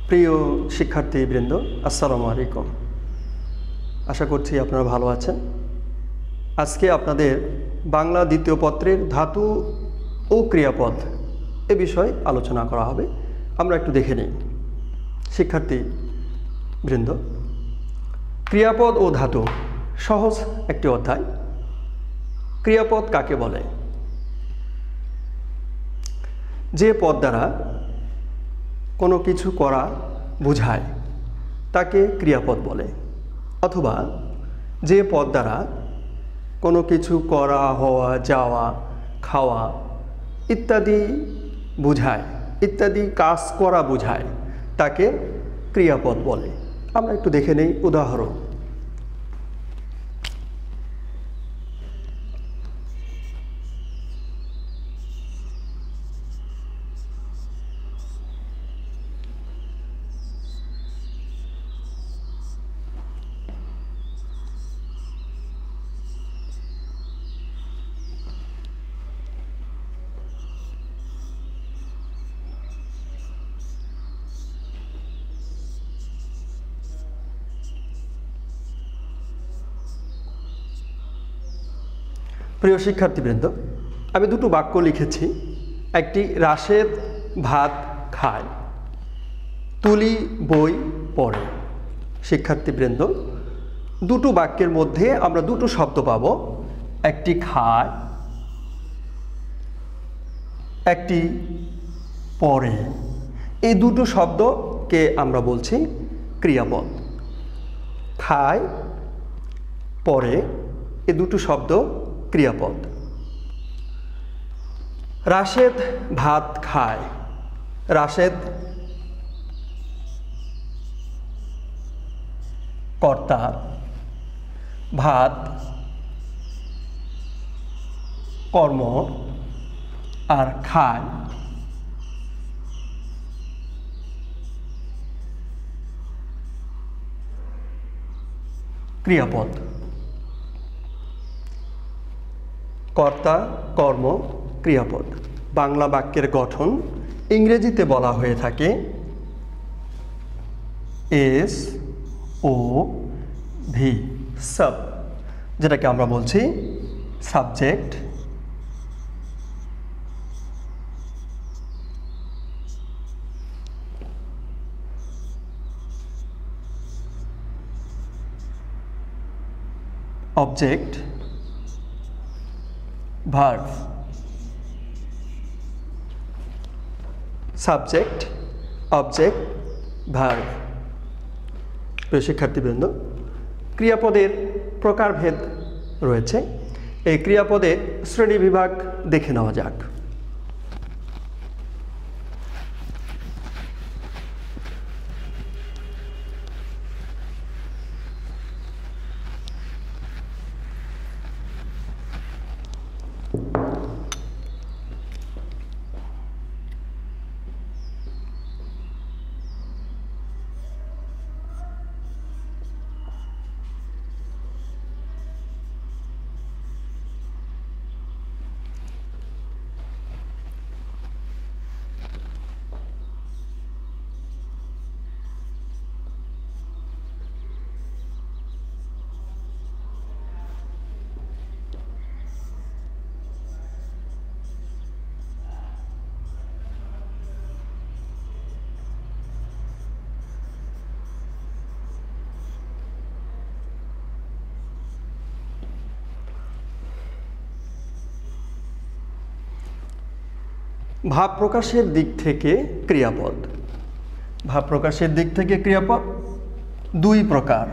প্রিয় শিক্ষার্থীবৃন্দ, আসসালামু আলাইকুম। আশা করছি আপনারা ভালো আছেন। আজকে আপনাদের বাংলা দ্বিতীয় পত্রের ধাতু ও ক্রিয়াপদ এ বিষয়ে আলোচনা করা হবে। আমরা একটু দেখে নিই। শিক্ষার্থীবৃন্দ, ক্রিয়াপদ ও ধাতু সহজ একটি অধ্যায়। ক্রিয়াপদ কাকে বলে? যে পদ দ্বারা কোনো কিছু করা বোঝায় তাকে ক্রিয়াপদ বলে, অথবা যে পদ দ্বারা কোনো কিছু করা, হওয়া, যাওয়া, খাওয়া ইত্যাদি বোঝায়, ইত্যাদি কাজ করা বোঝায় তাকে ক্রিয়াপদ বলে। আমরা একটু দেখে নেই উদাহরণ। প্রিয় শিক্ষার্থীবৃন্দ, আমি দুটো বাক্য লিখেছি। একটি, রাশেদ ভাত খায়, তুলি বই পড়ে। শিক্ষার্থীবৃন্দ, দুটো বাক্যের মধ্যে আমরা দুটো শব্দ পাব। একটি খায়, একটি পড়ে। এই দুটো শব্দকে আমরা বলছি ক্রিয়াপদ। খায়, পড়ে, এই দুটো শব্দ ক্রিয়াপদ। রাশেদ ভাত খায়। রাশেদ কর্তা, ভাত কর্ম, আর খায় ক্রিয়াপদ। কর্তা, কর্ম, ক্রিয়াপদ। বাংলা বাক্যের গঠন ইংরেজিতে বলা হয়ে থাকে এস ও ভি, সাব, যেটাকে আমরা বলছি subject, object, verb. Subject, object, verb. প্রিয় শিক্ষার্থীবৃন্দ, ক্রিয়াপদের প্রকারভেদ রয়েছে। এই ক্রিয়াপদের শ্রেণীবিভাগ দেখে নেওয়া যাক। ভাব প্রকাশের দিক থেকে ক্রিয়াপদ। ভাব প্রকাশের দিক থেকে ক্রিয়াপদ দুই প্রকার।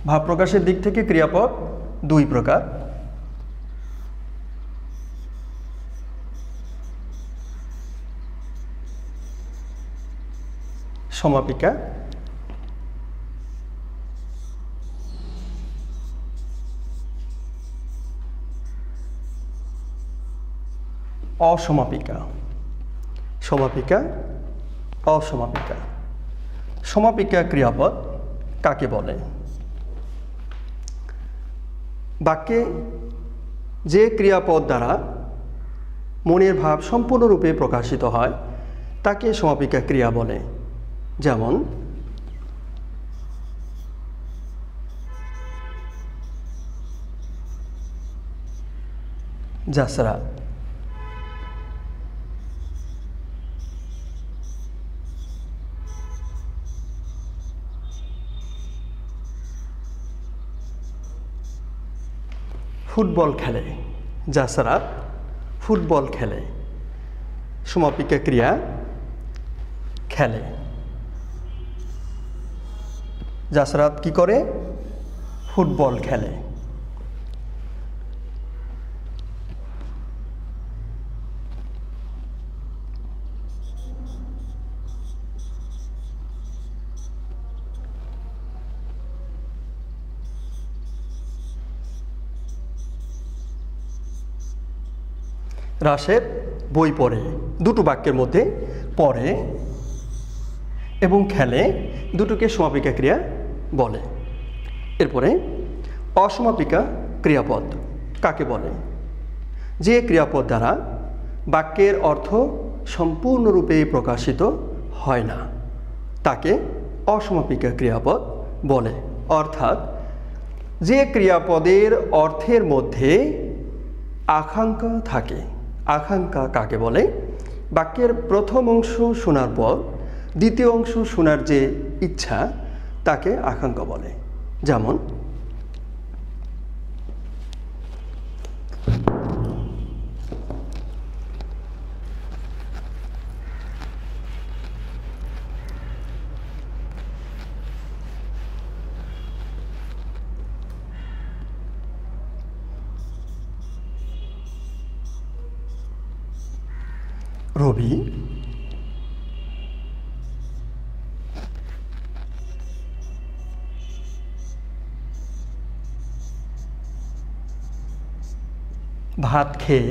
ভাব প্রকাশের দিক থেকে ক্রিয়াপদ দুই প্রকার। সমাপিকা, অসমাপিকা। সমাপিকা, অসমাপিকা। সমাপিকা ক্রিয়াপদ কাকে বলে? বাক্যে যে ক্রিয়াপদ দ্বারা মনের ভাব সম্পূর্ণরূপে প্রকাশিত হয় তাকে সমাপিকা ক্রিয়া বলে। যেমন জাসরা, ফুটবল খেলে। জাসরা ফুটবল খেলে, সমাপিকা ক্রিয়া খেলে। জাসরাত কি করে? ফুটবল খেলে। রাশেদ বই পড়ে, দুটো বাক্যের মধ্যে পড়ে এবং খেলে দুটোকে সমাপিকা ক্রিয়া বলে। এরপরে অসমাপিকা ক্রিয়াপদ কাকে বলে? যে ক্রিয়াপদ দ্বারা বাক্যের অর্থ সম্পূর্ণরূপে প্রকাশিত হয় না তাকে অসমাপিকা ক্রিয়াপদ বলে। অর্থাৎ যে ক্রিয়াপদের অর্থের মধ্যে আকাঙ্ক্ষা থাকে। আকাঙ্ক্ষা কাকে বলে? বাক্যের প্রথম অংশ শোনার পর দ্বিতীয় অংশ শোনার যে ইচ্ছা তাকে আকাঙ্ক্ষা বলে। যেমন রবি ভাত খেয়ে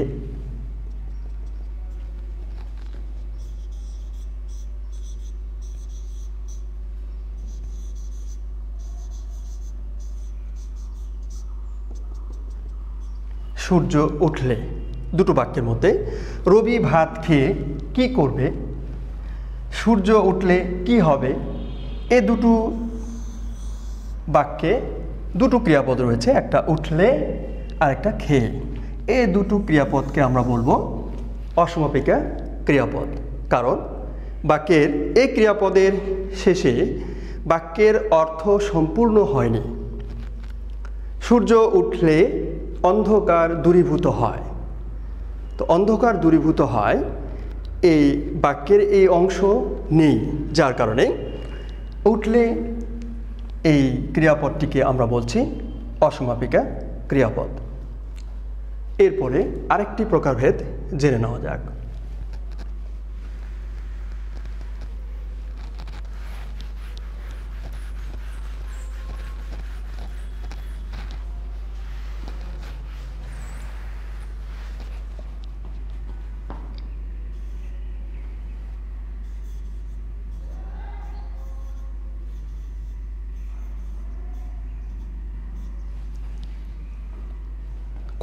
সূর্য উঠলে। দুটো বাক্যের মধ্যে রবি ভাত খেয়ে কি করবে, সূর্য উঠলে কি হবে, এ দুটো বাক্যে দুটো ক্রিয়াপদ রয়েছে, একটা উঠলে আর একটা খেয়ে। এ দুটো ক্রিয়াপদকে আমরা বলবো অসমাপিকা ক্রিয়াপদ। কারণ বাক্যের এই ক্রিয়াপদের শেষে বাক্যের অর্থ সম্পূর্ণ হয়নি। সূর্য উঠলে অন্ধকার দূরীভূত হয়, তো অন্ধকার দূরীভূত হয় এই বাক্যের এই অংশ নেই, যার কারণে উঠলে এই ক্রিয়াপদটিকে আমরা বলছি অসমাপিকা ক্রিয়াপদ। এরপরে আরেকটি প্রকারভেদ জেনে নেওয়া যাক।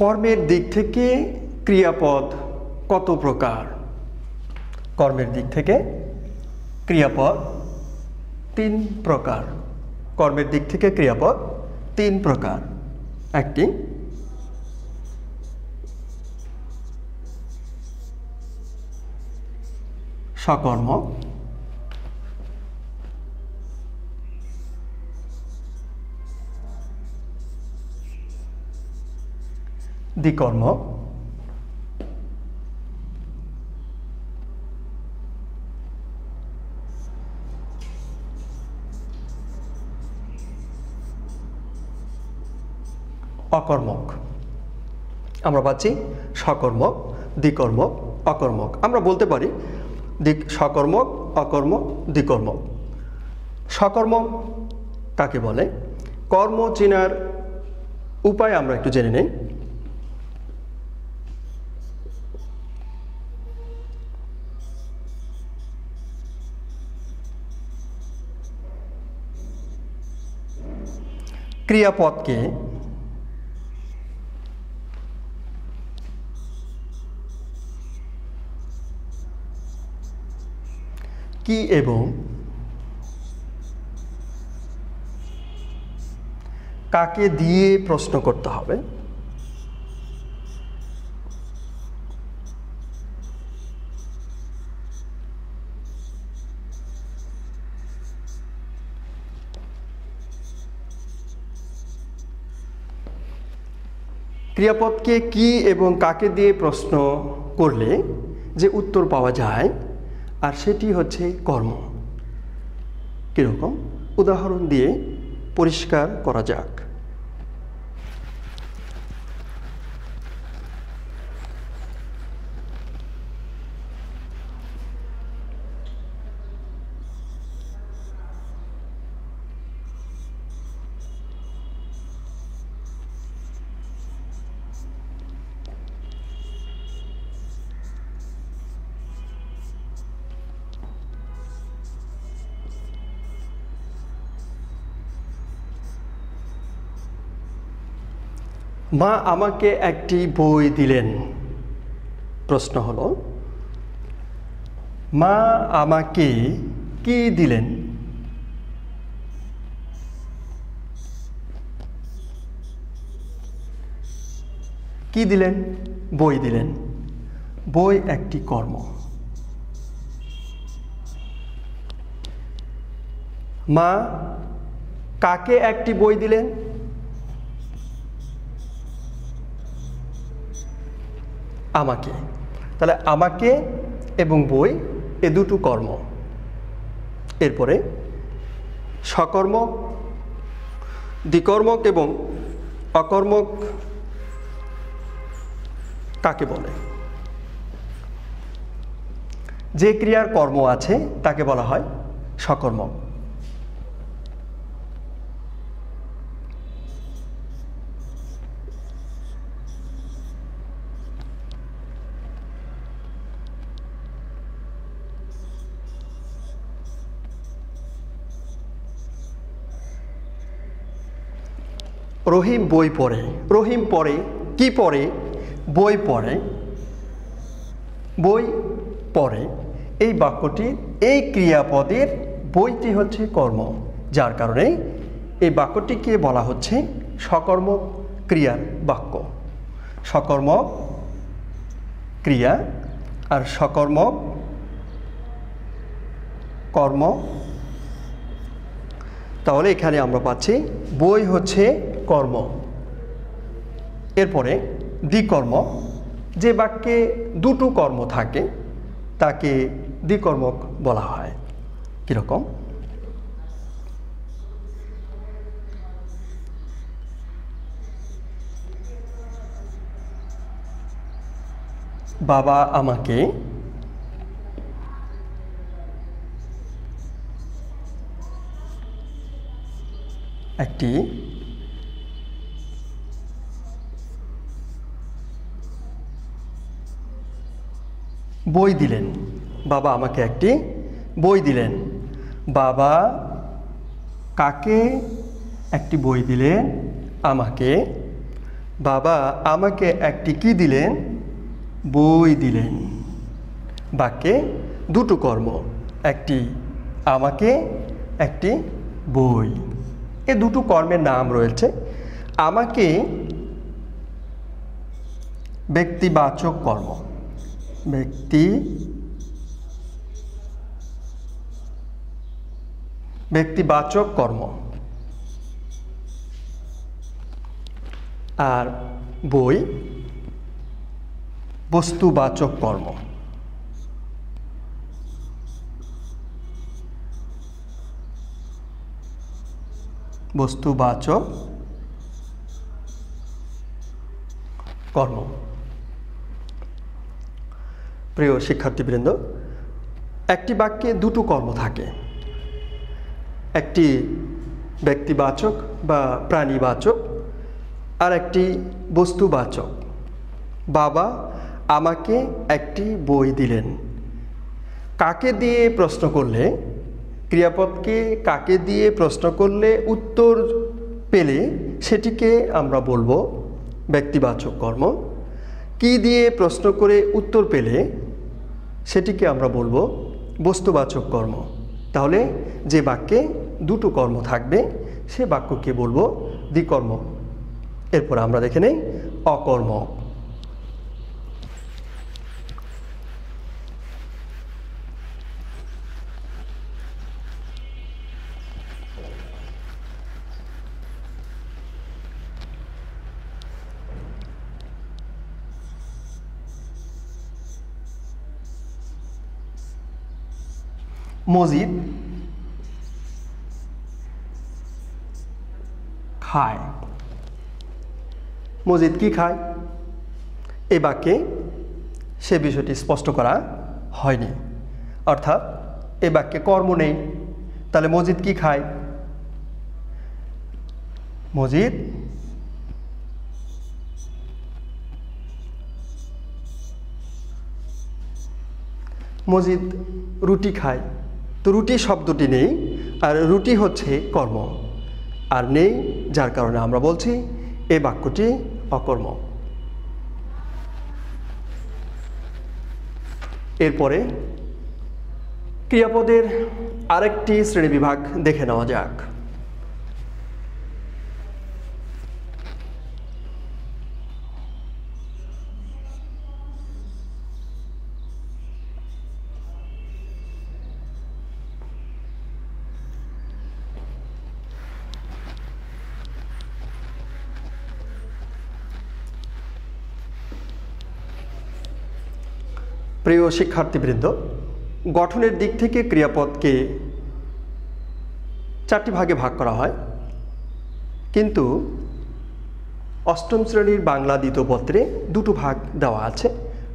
কর্মের দিক থেকে ক্রিয়াপদ কত প্রকার? কর্মের দিক থেকে ক্রিয়াপদ 3 প্রকার। কর্মের দিক থেকে ক্রিয়াপদ 3 প্রকার। একটি সকর্ম, দ্বিকর্ম, অকর্মক। আমরা পাচ্ছি সকর্মক, দ্বিকর্মক, অকর্মক। আমরা বলতে পারি সকর্মক, অকর্মক, দ্বিকর্মক। সকর্মক কাকে বলে? কর্ম চেনার উপায় আমরা একটু জেনে নেই। ক্রিয়াপদকে কি এবং কাকে দিয়ে প্রশ্ন করতে হবে। ক্রিয়াপদকে কি এবং কাকে দিয়ে প্রশ্ন করলে যে উত্তর পাওয়া যায় আর সেটি হচ্ছে কর্ম। কীরকম উদাহরণ দিয়ে পরিষ্কার করা যাক। মা আমাকে একটি বই দিলেন। প্রশ্ন হলো মা আমাকে কি দিলেন? কি দিলেন? বই দিলেন। বই একটি কর্ম। মা কাকে একটি বই দিলেন? আমাকে। তাহলে আমাকে এবং বই এ দুটো কর্ম। এরপরে সকর্মক, দ্বিকর্মক এবং অকর্মক কাকে বলে? যে ক্রিয়ার কর্ম আছে তাকে বলা হয় সকর্মক। রহিম বই পড়ে। রহিম পড়ে কি পড়ে? বই পড়ে। বই পড়ে এই বাক্যটি, এই ক্রিয়াপদের বইটি হচ্ছে কর্ম, যার কারণে এই বাক্যটিকে বলা হচ্ছে সকর্মক ক্রিয়ার বাক্য। সকর্মক ক্রিয়া আর সকর্মক কর্ম। তাহলে এখানে আমরা পাচ্ছি বই হচ্ছে কর্ম। এরপরে দ্বিকর্ম, যে বাক্যে দুটো কর্ম থাকে তাকে দ্বিকর্মক বলা হয়। কীরকম? বাবা আমাকে একটি বই দিলেন। বাবা আমাকে একটি বই দিলেন। বাবা কাকে একটি বই দিলেন? আমাকে। বাবা আমাকে একটি কি দিলেন? বই দিলেন। বাক্যে দুটো কর্ম, একটি আমাকে, একটি বই। এ দুটো কর্মের নাম রয়েছে। আমাকে ব্যক্তিবাচক কর্ম, ব্যক্তিবাচক কর্ম। আর বই বস্তুবাচক কর্ম। বস্তুবাচক কর্ম। প্রিয় শিক্ষার্থীবৃন্দ, একটি বাক্যে দুটো কর্ম থাকে, একটি ব্যক্তিবাচক বা প্রাণীবাচক আর একটি বস্তুবাচক। বাবা আমাকে একটি বই দিলেন। কাকে দিয়ে প্রশ্ন করলে, ক্রিয়াপদকে কাকে দিয়ে প্রশ্ন করলে উত্তর পেলে সেটিকে আমরা বলবো ব্যক্তিবাচক কর্ম। কি দিয়ে প্রশ্ন করে উত্তর পেলে সেটিকে আমরা বলবো বস্তুবাচক কর্ম। তাহলে যে বাক্যে দুটো কর্ম থাকবে সে বাক্যকে বলবো দ্বিকর্ম। এরপর আমরা দেখে নেই অকর্মক। মজিদ খায়। মজিদ কি খায়? এই বাক্যে সে বিষয়টি স্পষ্ট করা হয়নি, অর্থাৎ এ বাক্যে কর্ম নেই। তাহলে মজিদ কি খায়? মজিদ মজিদ রুটি খায়। তো রুটি শব্দটি নেই, আর রুটি হচ্ছে কর্ম, আর নেই, যার কারণে আমরা বলছি এই বাক্যটি অকর্ম। এরপরে ক্রিয়াপদের আরেকটি শ্রেণীবিভাগ দেখে নেওয়া যাক। প্রিয় শিক্ষার্থীবৃন্দ, গঠনের দিক থেকে ক্রিয়াপদকে 4টি ভাগে ভাগ করা হয়, কিন্তু অষ্টম শ্রেণীর বাংলা দ্বিতীয় পত্রে দুটো ভাগ দেওয়া আছে।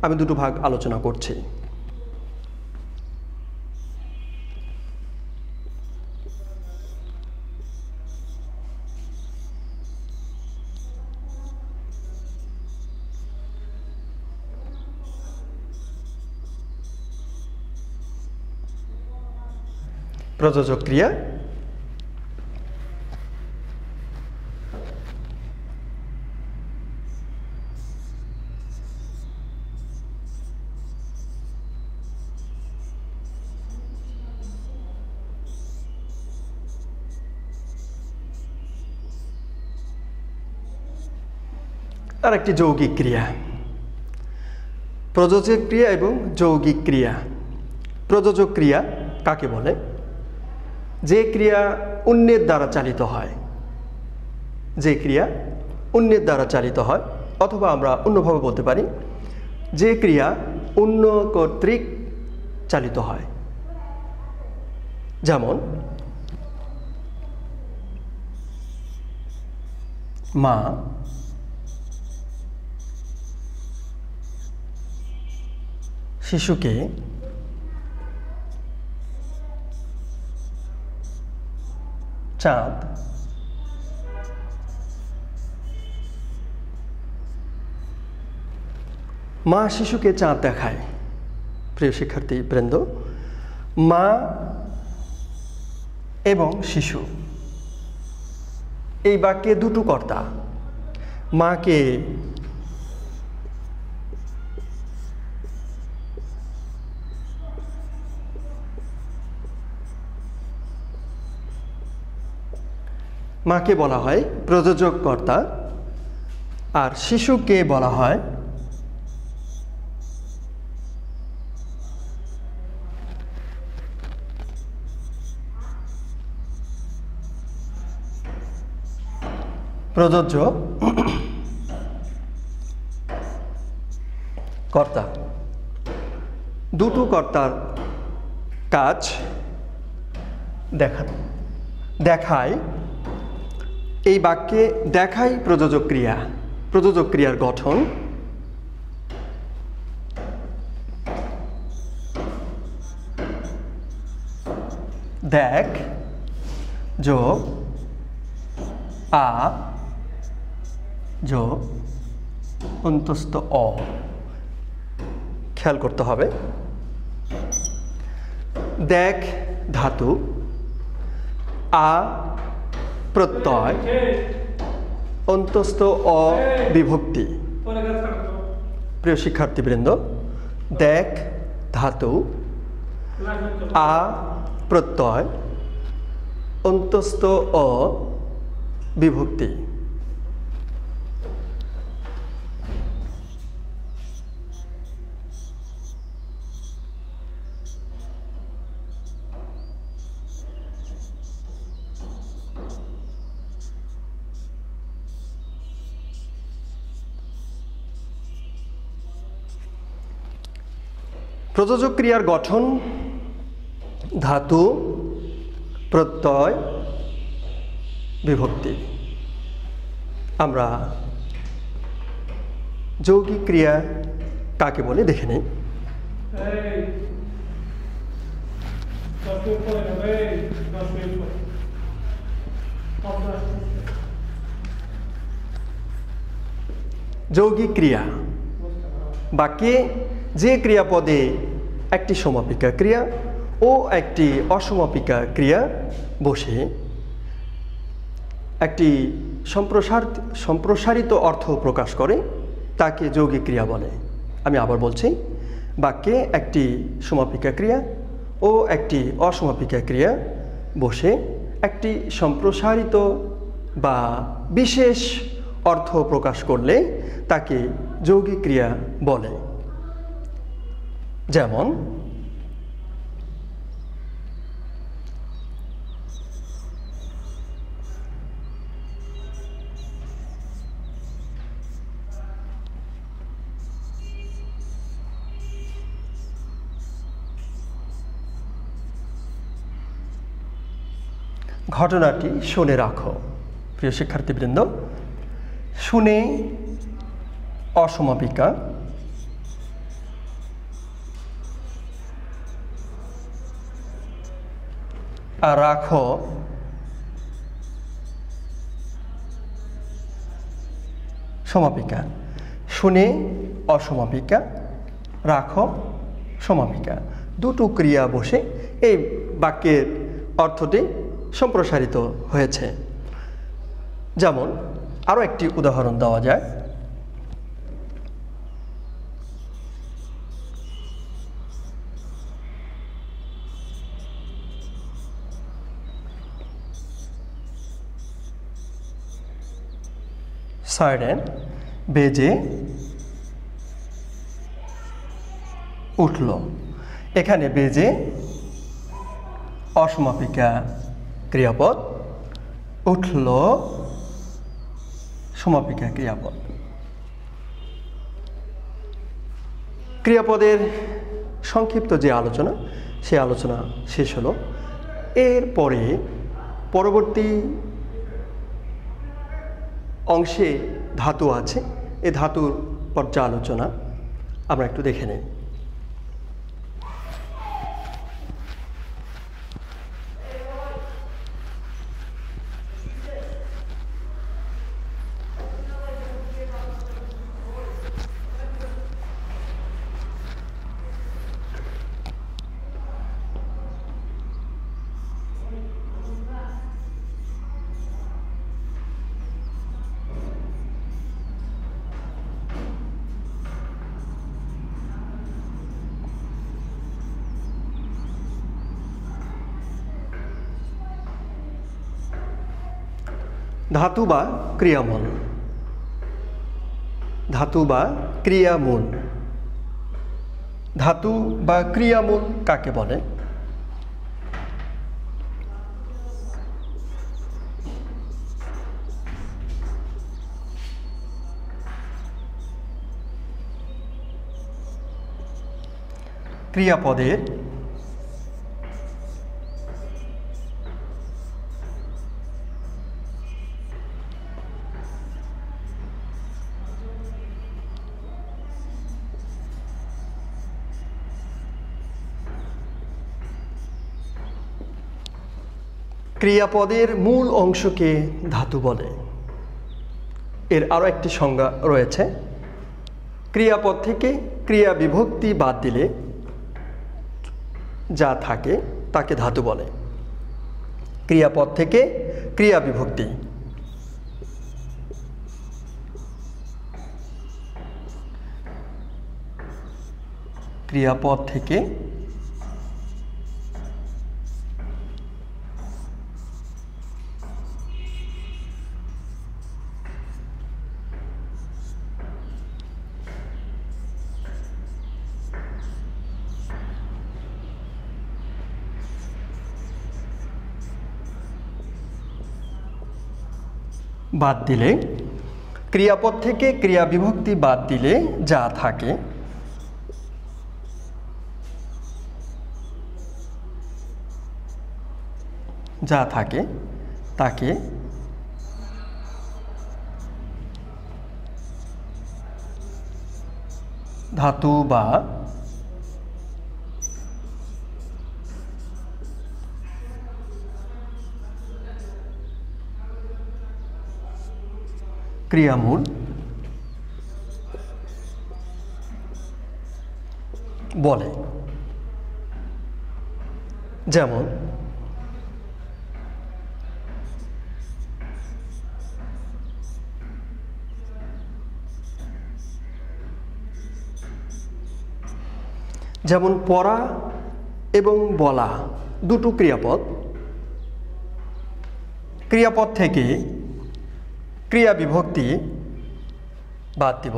আমি দুটো ভাগ আলোচনা করছি। প্রযোজক ক্রিয়া, আর একটি যৌগিক ক্রিয়া। প্রযোজক ক্রিয়া এবং যৌগিক ক্রিয়া। প্রযোজক ক্রিয়া কাকে বলে? যে ক্রিয়া অন্যের দ্বারা চালিত হয়, যে ক্রিয়া অন্যের দ্বারা চালিত হয়, অথবা আমরা অন্যভাবে বলতে পারি যে ক্রিয়া অন্য কর্তৃক চালিত হয়। যেমন মা শিশুকে চাঁদ মা শিশুকে চাঁদ দেখায়। প্রিয় শিক্ষার্থীবৃন্দ, মা এবং শিশু এই বাক্যে দুটো কর্তা। মাকে বলা হয় প্রযোজক কর্তা, আর শিশুকে বলা হয় প্রযোজ্য কর্তা। দুটো কর্তার কাজ দেখায়। এই বাক্যে দেখাই প্রযোজক ক্রিয়া। প্রযোজক ক্রিয়ার গঠন দেখ যোগ আ যোগ অন্তস্থ অ। খেয়াল করতে হবে, দেখ ধাতু, আ প্রত্যয়, অন্তস্থ অ বিভক্তি। প্রিয় শিক্ষার্থীবৃন্দ, দেখ ধাতু, আ প্রত্যয় অন্তস্থ অ বিভক্তি। প্রযোজক ক্রিয়ার গঠন ধাতু প্রত্যয় বিভক্তি। আমরা যৌগিক ক্রিয়া কাকে বলে দেখে নিই। যৌগিক ক্রিয়া বাক্যে যে ক্রিয়াপদে একটি সমাপিকা ক্রিয়া ও একটি অসমাপিকা ক্রিয়া বসে একটি সম্প্রসারিত অর্থ প্রকাশ করে তাকে যৌগিক ক্রিয়া বলে। আমি আবার বলছি, বাক্যে একটি সমাপিকা ক্রিয়া ও একটি অসমাপিকা ক্রিয়া বসে একটি সম্প্রসারিত বা বিশেষ অর্থ প্রকাশ করলে তাকে যৌগিক ক্রিয়া বলে। যেমন ঘটনাটি শুনে রাখো। প্রিয় শিক্ষার্থীবৃন্দ, শুনে অসমাপিকা, আর রাখো সমাপিকা। শুনে অসমাপিকা, রাখো সমাপিকা, দুটো ক্রিয়া বসে এই বাক্যের অর্থটি সম্প্রসারিত হয়েছে। যেমন আরও একটি উদাহরণ দেওয়া যায়। সাইরেন বেজে উঠল। এখানে বেজে অসমাপিকা ক্রিয়াপদ, উঠল সমাপিকা ক্রিয়াপদ। ক্রিয়াপদের সংক্ষিপ্ত যে আলোচনা, সে আলোচনা শেষ হলো। এরপরে পরবর্তী অংশে ধাতু আছে, এই ধাতুর পর্যালোচনা আমরা একটু দেখে নিই। ধাতু বা ক্রিয়ামূল। ধাতু বা ক্রিয়ামূল। ধাতু বা ক্রিয়ামূল কাকে বলে? ক্রিয়াপদের ক্রিয়াপদের মূল অংশকে ধাতু বলে। এর আরও একটি সংজ্ঞা রয়েছে। ক্রিয়াপদ থেকে ক্রিয়া বিভক্তি বাদ দিলে যা থাকে তাকে ধাতু বলে। ক্রিয়াপদ থেকে ক্রিয়া বিভক্তি, ক্রিয়াপদ থেকে বাদ দিলে, ক্রিয়াপদ থেকে ক্রিয়া বিভক্তি বাদ দিলে যা থাকে তাকে ধাতু বা ক্রিয়ামূল বলে। যেমন পড়া এবং বলা দুটো ক্রিয়াপদ, ক্রিয়াপদ থেকে ক্রিয়া বিভক্তি বাদ দিব,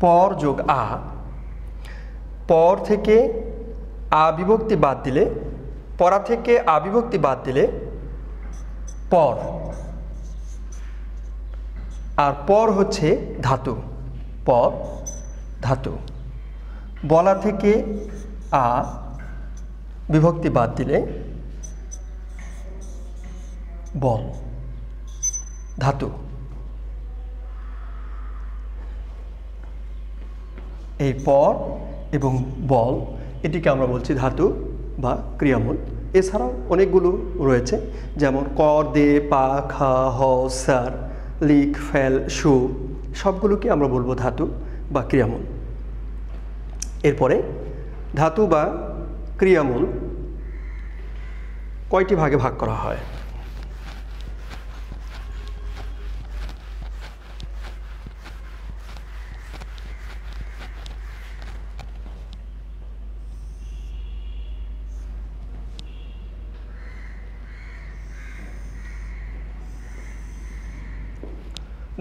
পর যোগ আ, পর থেকে আ বিভক্তি বাদ দিলে, পড়া থেকে আ বিভক্তি বাদ দিলে পর, আর পর হচ্ছে ধাতু, পর ধাতু। বলা থেকে আ বিভক্তি বাদ দিলে বল, ধাতু। এই পর এবং বল এটিকে আমরা বলছি ধাতু বা ক্রিয়ামূল। এছাড়াও অনেকগুলো রয়েছে, যেমন কর, দে, পা, খা, হ, সার, লিখ, ফেল, সু, সবগুলোকে আমরা বলবো ধাতু বা ক্রিয়ামূল। এরপরে ধাতু বা ক্রিয়ামূল কয়টি ভাগে ভাগ করা হয়?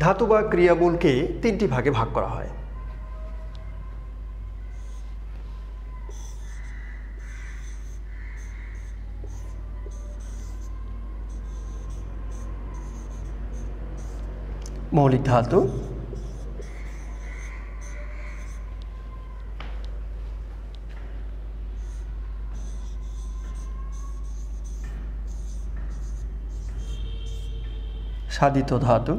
ধাতু বা ক্রিয়ামূলকে তিনটি ভাগে ভাগ করা হয়। মৌলিক ধাতু, সাধিত ধাতু,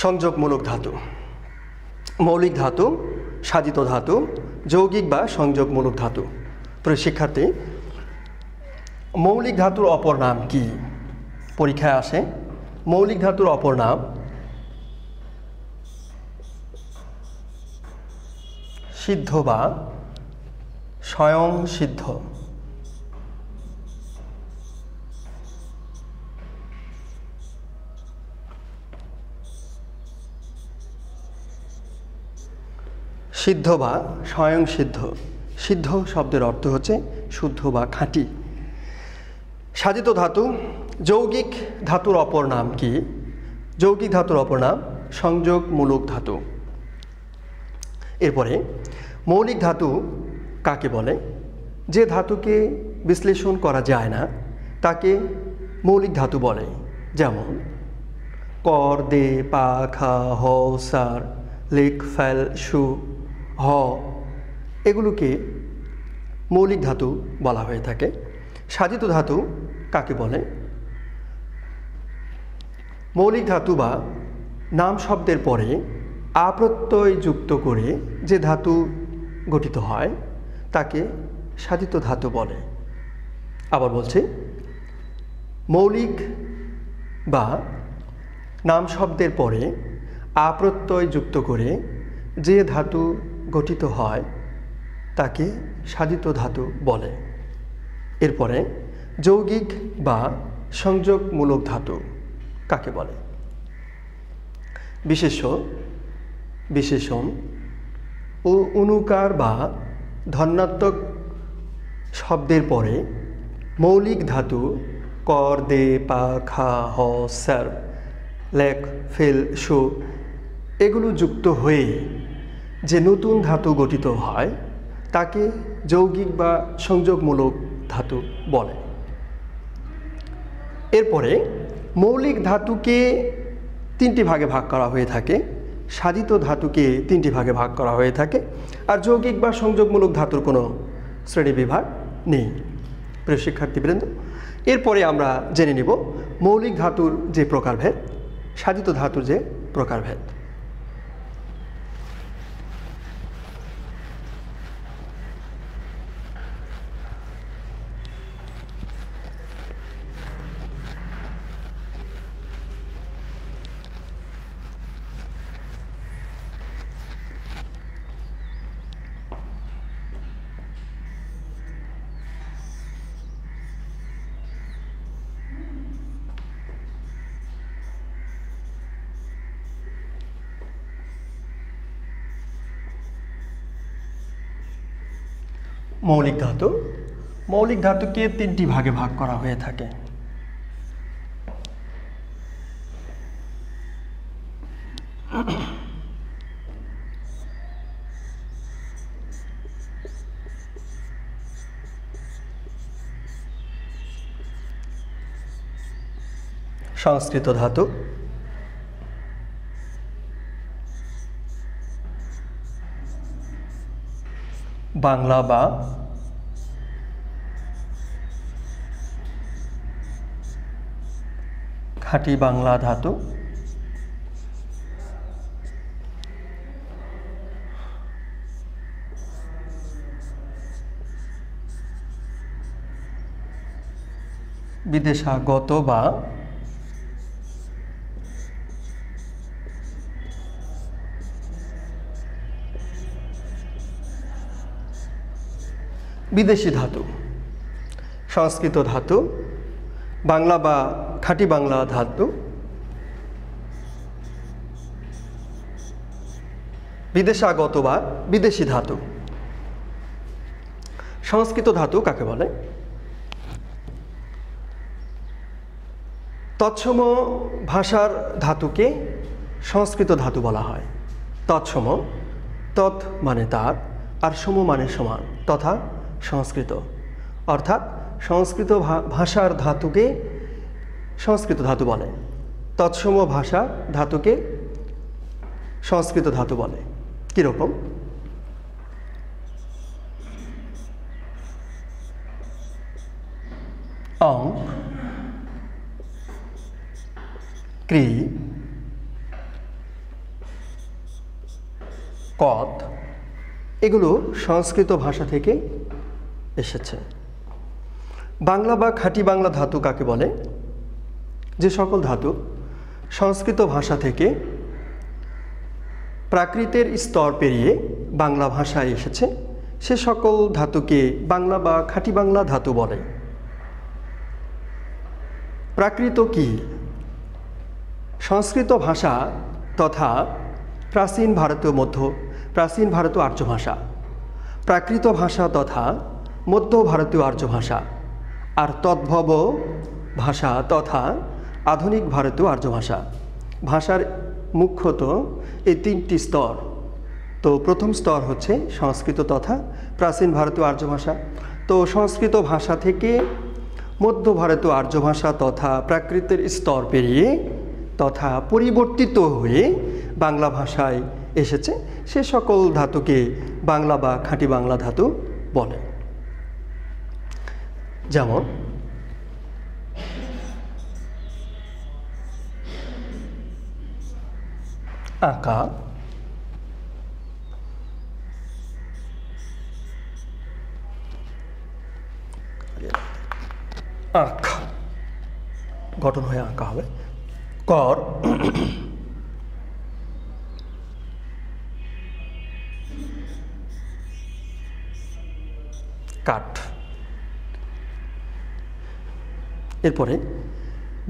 সংযোগমূলক ধাতু। মৌলিক ধাতু, সাধিত ধাতু, যৌগিক বা সংযোগমূলক ধাতু। প্রিয় শিক্ষার্থী, মৌলিক ধাতুর অপর নাম কি? পরীক্ষায় আসে। মৌলিক ধাতুর অপর নাম সিদ্ধ বা স্বয়ং সিদ্ধ। সিদ্ধ বা স্বয়ং সিদ্ধ। সিদ্ধ শব্দের অর্থ হচ্ছে শুদ্ধ বা খাঁটি। সাধিত ধাতু। যৌগিক ধাতুর অপর নাম কি? যৌগিক ধাতুর অপর নাম সংযোগমূলক ধাতু। এরপরে মৌলিক ধাতু কাকে বলে? যে ধাতুকে বিশ্লেষণ করা যায় না তাকে মৌলিক ধাতু বলে। যেমন কর, দে, পা, খা, হ, সার, লিখ, ফেল, সু, হ, এগুলোকে মৌলিক ধাতু বলা হয়ে থাকে। সাধিত ধাতু কাকে বলে? মৌলিক ধাতু বা নাম শব্দের পরে আ প্রত্যয় যুক্ত করে যে ধাতু গঠিত হয় তাকে সাধিত ধাতু বলে। আবার বলছি, মৌলিক বা নাম শব্দের পরে আ প্রত্যয় যুক্ত করে যে ধাতু গঠিত হয় তাকে সাধিত ধাতু বলে। এরপরে যৌগিক বা সংযোগমূলক ধাতু কাকে বলে? বিশেষ্য, বিশেষণ ও অনুকার বা ধন্যাত্মক শব্দের পরে মৌলিক ধাতু কর, দে, পা, খা, হ, স্যার, লেখ, ফেল, শো এগুলো যুক্ত হয়ে যে নতুন ধাতু গঠিত হয় তাকে যৌগিক বা সংযোগমূলক ধাতু বলে। এরপরে মৌলিক ধাতুকে তিনটি ভাগে ভাগ করা হয়ে থাকে, সাধিত ধাতুকে তিনটি ভাগে ভাগ করা হয়ে থাকে, আর যৌগিক বা সংযোগমূলক ধাতুর কোনো শ্রেণীবিভাগ নেই। প্রিয় শিক্ষার্থীবৃন্দ, এরপরে আমরা জেনে নিব মৌলিক ধাতুর যে প্রকারভেদ, সাধিত ধাতুর যে প্রকারভেদ। মৌলিক ধাতু, মৌলিক ধাতুকে তিনটি ভাগে ভাগ করা হয়ে থাকে। সংস্কৃত ধাতু, বাংলা বা খাঁটি বাংলা ধাতু, বিদেশাগত বা বিদেশি ধাতু। সংস্কৃত ধাতু, বাংলা বা খাঁটি বাংলা ধাতু, বিদেশাগত বা বিদেশি ধাতু। সংস্কৃত ধাতু কাকে বলে? তৎসম ভাষার ধাতুকে সংস্কৃত ধাতু বলা হয়। তৎসম, তৎ মানে তার, আর সম মানে সমান, তথা সংস্কৃত, অর্থাৎ সংস্কৃত ভাষার ধাতুকে সংস্কৃত ধাতু বলে। তৎসম ভাষা ধাতুকে সংস্কৃত ধাতু বলে। কীরকম? অং, ক্রি, কত এগুলো সংস্কৃত ভাষা থেকে এসেছে। বাংলা বা খাঁটি বাংলা ধাতু কাকে বলে? যে সকল ধাতু সংস্কৃত ভাষা থেকে প্রাকৃতের স্তর পেরিয়ে বাংলা ভাষায় এসেছে সে সকল ধাতুকে বাংলা বা খাঁটি বাংলা ধাতু বলে। প্রাকৃত কি? সংস্কৃত ভাষা তথা প্রাচীন ভারতীয় আর্য ভাষা, প্রাকৃত ভাষা তথা মধ্য ভারতীয় আর্য ভাষা, আর তদ্ভব ভাষা তথা আধুনিক ভারতীয় আর্য ভাষা। ভাষার মুখ্যত এই তিনটি স্তর। তো প্রথম স্তর হচ্ছে সংস্কৃত তথা প্রাচীন ভারতীয় আর্য ভাষা। তো সংস্কৃত ভাষা থেকে মধ্য ভারতীয় আর্য ভাষা তথা প্রাকৃতের স্তর পেরিয়ে তথা পরিবর্তিত হয়ে বাংলা ভাষায় এসেছে সে সকল ধাতুকে বাংলা বা খাঁটি বাংলা ধাতু বলে। যেমন আঁকা, আঁক গঠন হয়ে আঁকা হবে। কর, কাঠ। এরপরে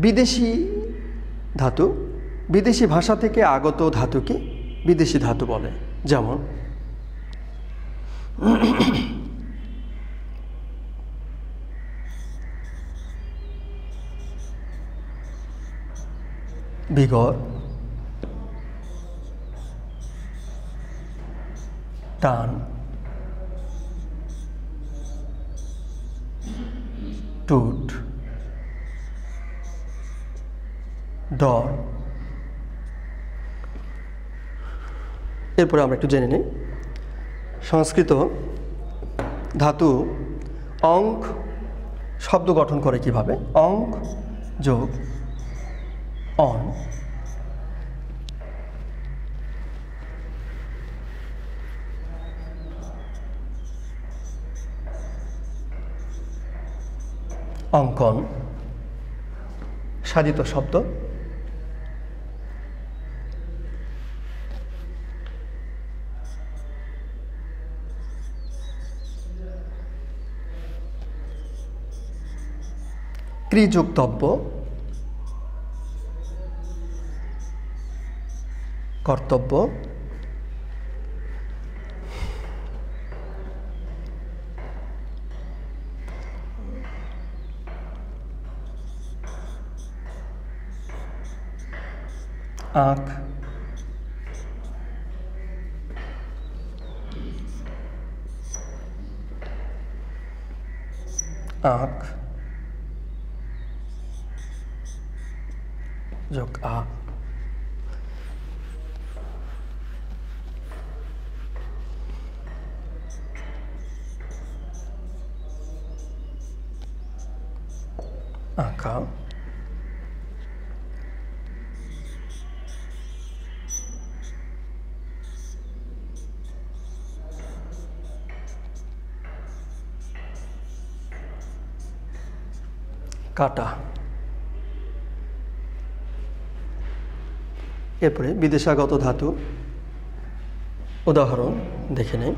বিদেশি ধাতু, বিদেশি ভাষা থেকে আগত ধাতুকে বিদেশি ধাতু বলে। যেমন বিগর, টান, টুট, ডর। এরপরে আমরা একটু জেনে নিই সংস্কৃত ধাতু অঙ্ক শব্দ গঠন করে কিভাবে। অঙ্ক যোগ অন, অঙ্কন সাধিত শব্দ। ক্রিযুক্তব্য, কর্তব্য, আঁক, আঁক যোগ আ। আঁকা, কাটা। এরপরে বিদেশাগত ধাতু উদাহরণ দেখে নেই।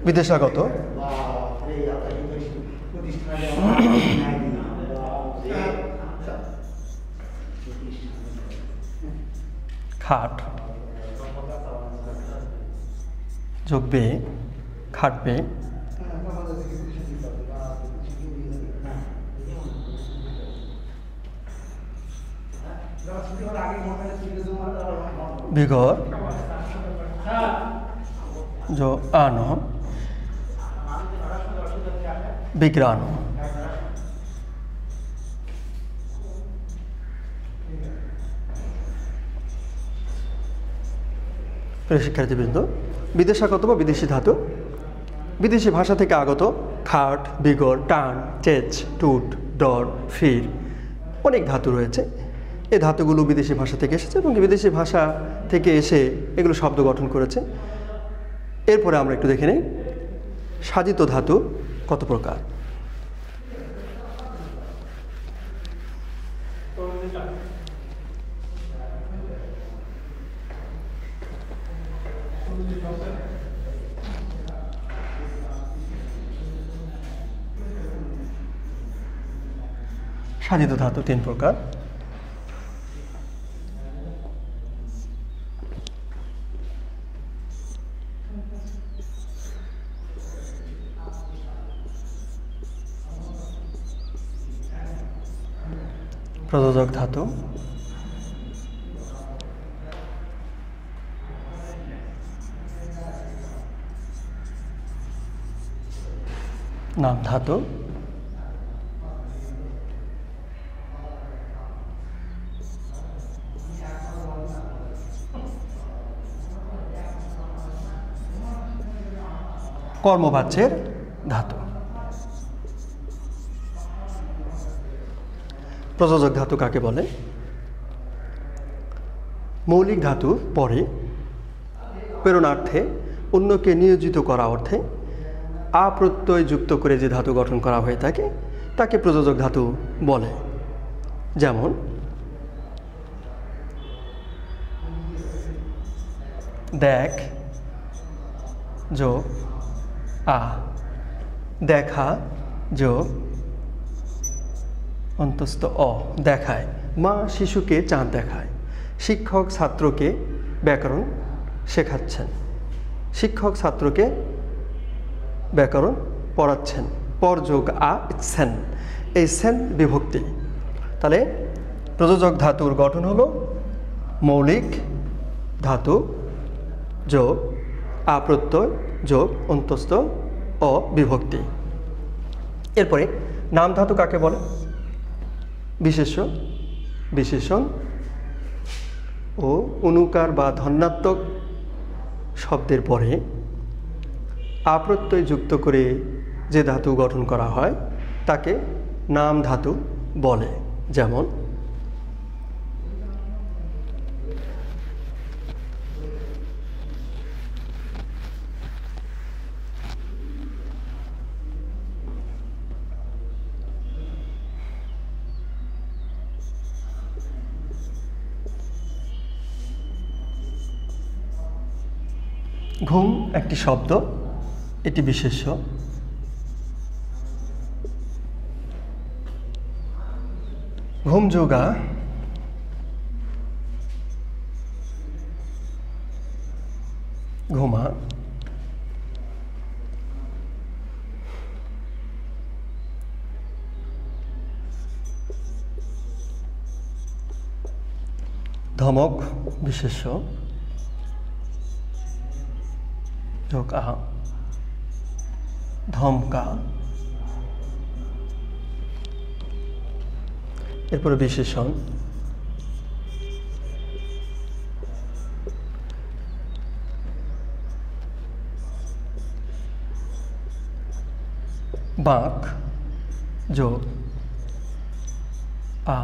বিদেশাগত খাট যোগবে, খাটবে। বিগর जो आनो, বিগ্রানো। প্রিয় শিক্ষার্থীবৃন্দ, বিদেশাগত বা বিদেশি ধাতু বিদেশি ভাষা থেকে আগত খাট, বিগর, টান, চেচ, টুট, ডর, ফির অনেক ধাতু রয়েছে। এই ধাতুগুলো বিদেশি ভাষা থেকে এসেছে এবং বিদেশি ভাষা থেকে এসে এগুলো শব্দ গঠন করেছে। এরপরে আমরা একটু দেখে নিই সাধিত ধাতু কত প্রকার। সাধিত ধাতু 3 প্রকার। প্রযোজক ধাতু, নাম ধাতু, কর্মবাচ্যের ধাতু। প্রযোজক ধাতু কাকে বলে? মৌলিক ধাতু পরে প্রেরণার্থে অন্যকে নিয়োজিত করা অর্থে আপ্রত্যয় যুক্ত করে যে ধাতু গঠন করা হয়ে থাকে তাকে প্রযোজক ধাতু বলে। যেমন দেখ যোগ আ, দেখা যোগ অন্তস্থ অ, দেখায়। মা শিশুকে চাঁদ দেখায়। শিক্ষক ছাত্রকে ব্যাকরণ শেখাচ্ছেন। শিক্ষক ছাত্রকে ব্যাকরণ পড়াচ্ছেন। পর যোগ আ সেন, এই সেন বিভক্তি। তাহলে প্রযোজক ধাতুর গঠন হলো মৌলিক ধাতু যোগ আ প্রত্যয় যোগ অন্তস্থ অ বিভক্তি। এরপরে নাম ধাতু কাকে বলে? বিশেষ্য, বিশেষণ ও অনুকার বা ধন্যাত্মক শব্দের পরে আ প্রত্যয় যুক্ত করে যে ধাতু গঠন করা হয় তাকে নাম ধাতু বলে। যেমন ঘুম একটি শব্দ, এটি বিশেষ্য। ঘুম যোগা ঘুমা, ধমক বিশেষ্য যোগ আ, ধমকা। এরপরে বিশেষণ বাঁক যোগ আ,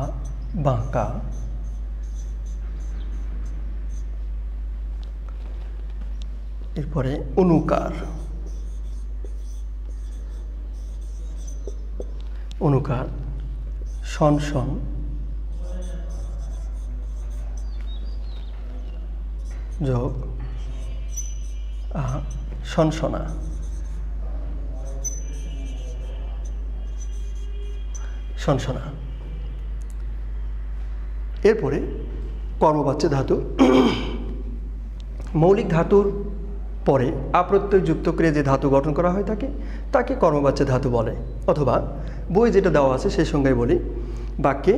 বাঁকা। এরপরে অনুকার, অনুকার শন শন যোগ আ, শনশনা। শনশনা। এরপরে কর্মবাচ্য ধাতু। মৌলিক ধাতুর পরে আপ্রত্যয় যুক্ত করে যে ধাতু গঠন করা হয় তাকে কর্মবাচ্য ধাতু বলে। অথবা বই যেটা দেওয়া আছে সেই সংজ্ঞায় বলি, বাক্যে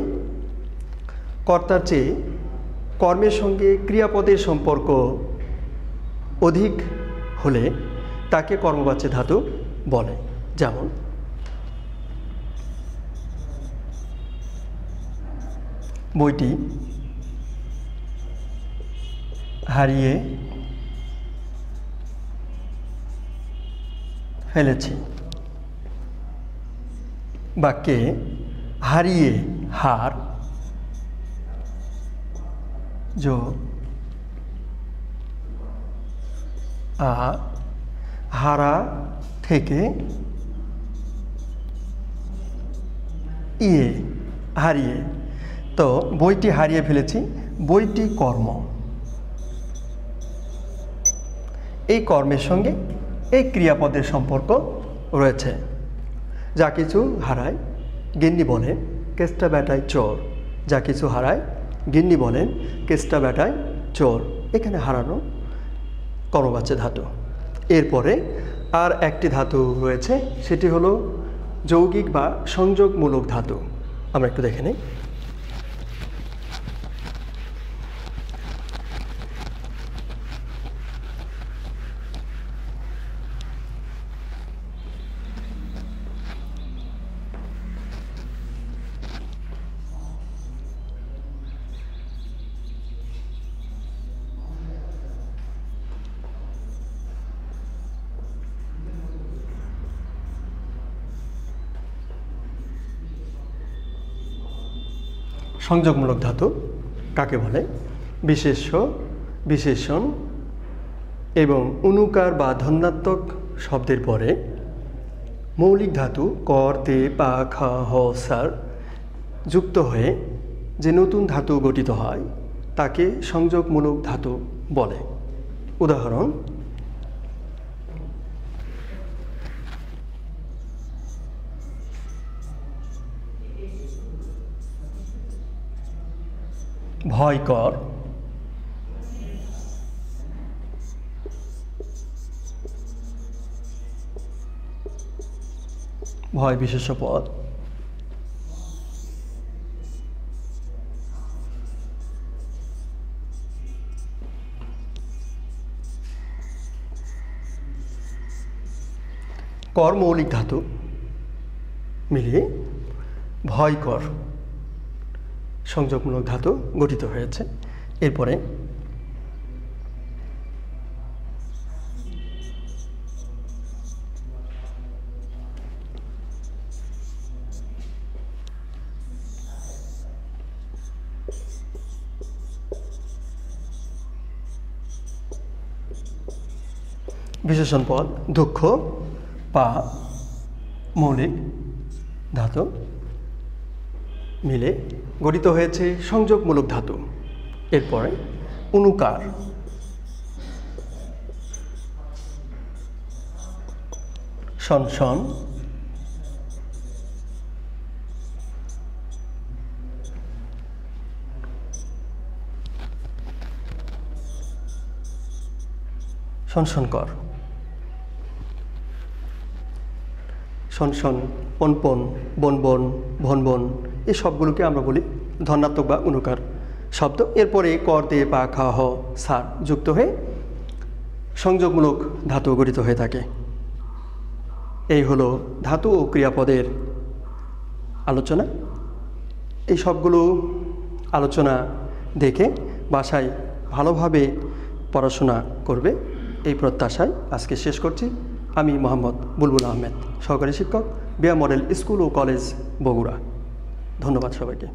কর্তার চেয়ে কর্মের সঙ্গে ক্রিয়াপদের সম্পর্ক অধিক হলে তাকে কর্মবাচ্য ধাতু বলে। যেমন বইটি হারিয়ে ফেলেছি। বাক্যে হারিয়ে হার যোগ আর হারা থেকে ইয়ে হারিয়ে। তো বইটি হারিয়ে ফেলেছি, বইটি কর্ম। এই কর্মের সঙ্গে এই ক্রিয়াপদের সম্পর্ক রয়েছে। যা কিছু হারায় গিন্নি বলেন কেষ্টা বেটায় চোর। যা কিছু হারায় গিন্নি বলেন কেষ্টা বেটায় চোর। এখানে হারানো কর্মবাচ্য ধাতু। এরপরে আর একটি ধাতু রয়েছে, সেটি হলো যৌগিক বা সংযোগমূলক ধাতু। আমরা একটু দেখে নিই। সংযোগমূলক ধাতু কাকে বলে? বিশেষ্য, বিশেষণ এবং অনুকার বা ধন্যাত্মক শব্দের পরে মৌলিক ধাতু কর, তে, পা, খা, হ, সার যুক্ত হয়ে যে নতুন ধাতু গঠিত হয় তাকে সংযোগমূলক ধাতু বলে। উদাহরণ: ভয়কর, ভয় বিশেষ্য পদ, কর মৌলিক ধাতু মিলিয়ে ভয়কর সংযোগমূলক ধাতু গঠিত হয়েছে। এরপরে বিশেষণ পদ দুঃখ, পা মৌলিক ধাতু মিলে গঠিত হয়েছে সংযোগমূলক ধাতু। এরপরে অনুকার, শনশন, শনশনকর, শনশন, পনপন, বনবন, ভনবন, এই সবগুলোকে আমরা বলি ধনাত্মক বা অনুকার শব্দ। এরপরে কর দিয়ে পা খা হ সার যুক্ত হয়ে সংযোগমূলক ধাতু গঠিত হয়ে থাকে। এই হলো ধাতু ও ক্রিয়াপদের আলোচনা। এই সবগুলো আলোচনা দেখে বাসায় ভালোভাবে পড়াশোনা করবে এই প্রত্যাশায় আজকে শেষ করছি। আমি মোহাম্মদ বুলবুল আহমেদ, সহকারী শিক্ষক, বিয়া মডেল স্কুল ও কলেজ, বগুড়া। ধন্যবাদ সবাইকে।